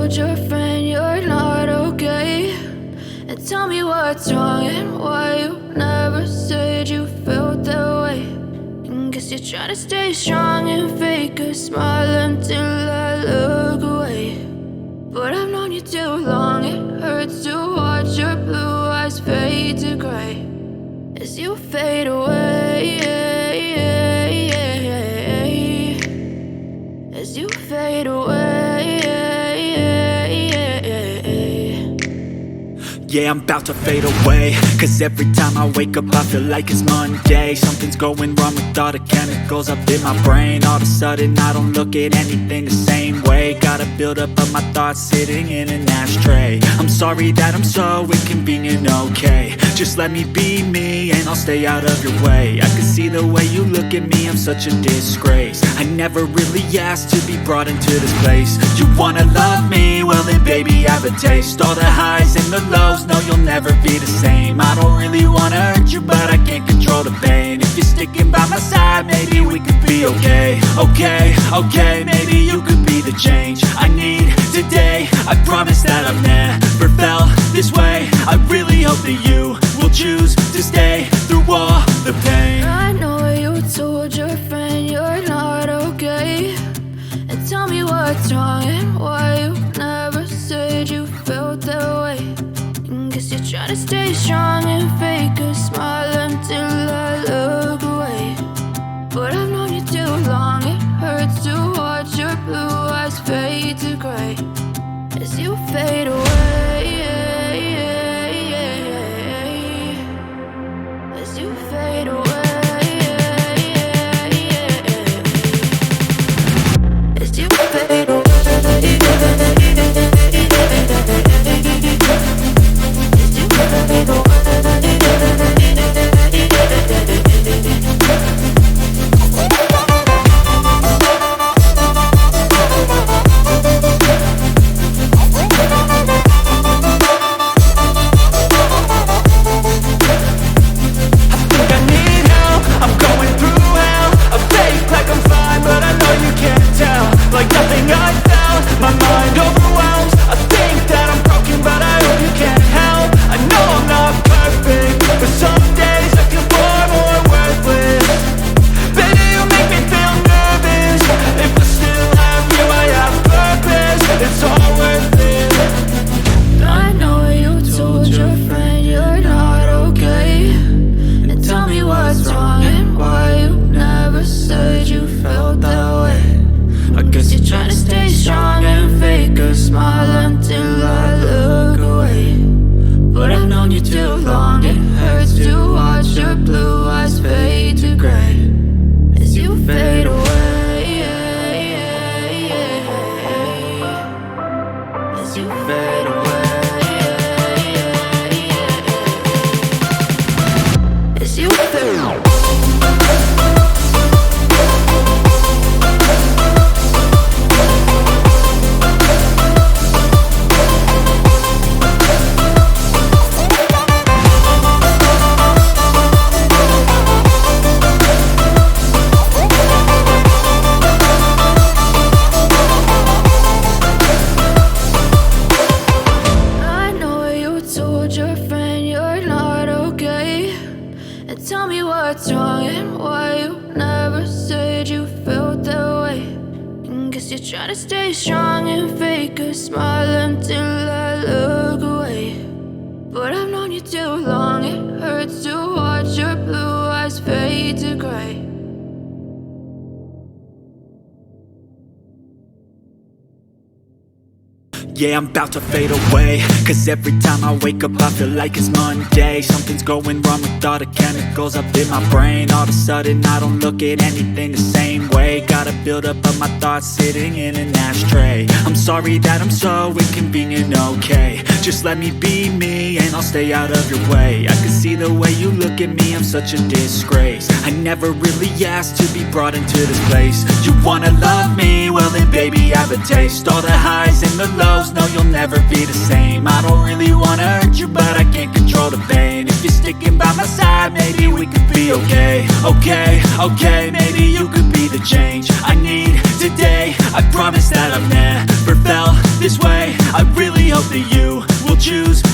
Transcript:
told your friend you're not okay? And tell me what's wrong and why you never said you felt that way. And guess you're trying to stay strong and fake a smile until I look away. But I've known you too long, it hurts to watch your blue eyes fade to gray as you fade away, as you fade away. Yeah, I'm about to fade away, cause every time I wake up I feel like it's Monday. Something's going wrong with all the chemicals up in my brain. All of a sudden I don't look at anything the same way. Got a buildup of my thoughts sitting in an ashtray. I'm sorry that I'm so inconvenient, okay? Just let me be me and I'll stay out of your way. I can see the way you look at me, I'm such a disgrace. I never really asked to be brought into this place. You wanna love me? Well then baby have a taste. All the highs and the lows, no, you'll never be the same. I don't really wanna hurt you, but I can't control the pain. If you're sticking by my side, maybe we could be okay. Okay, maybe you could be the change I need today. I promise that I've never felt this way. I really hope that you will choose to stay through all the pain. I know you told your friend you're not okay. And tell me what's wrong and why you never said you felt that way. Guess you're trying to stay strong and fake a smile until I look away. But I've known you too long, it hurts to watch your blue eyes fade to gray as you fade away, as you fade away, as you fade away. Try to stay strong and fake a smile until I look away. But I've known you too long, it hurts to watch your blue eyes fade to gray. Yeah, I'm about to fade away, cause every time I wake up I feel like it's Monday. Something's going wrong with all the chemicals up in my brain. All of a sudden I don't look at anything the same way. Got a buildup of my thoughts sitting in an ashtray. I'm sorry that I'm so inconvenient, okay? Just let me be me and I'll stay out of your way. I can see the way you look at me, I'm such a disgrace. I never really asked to be brought into this place. You wanna love me? Well then baby have a taste. All the highs and the lows, no, you'll never be the same. I don't really wanna hurt you, but I can't control the pain. If you're sticking by my side, maybe we could be okay. Okay, maybe you could be the change I need today. I promise that I've never felt this way. choose.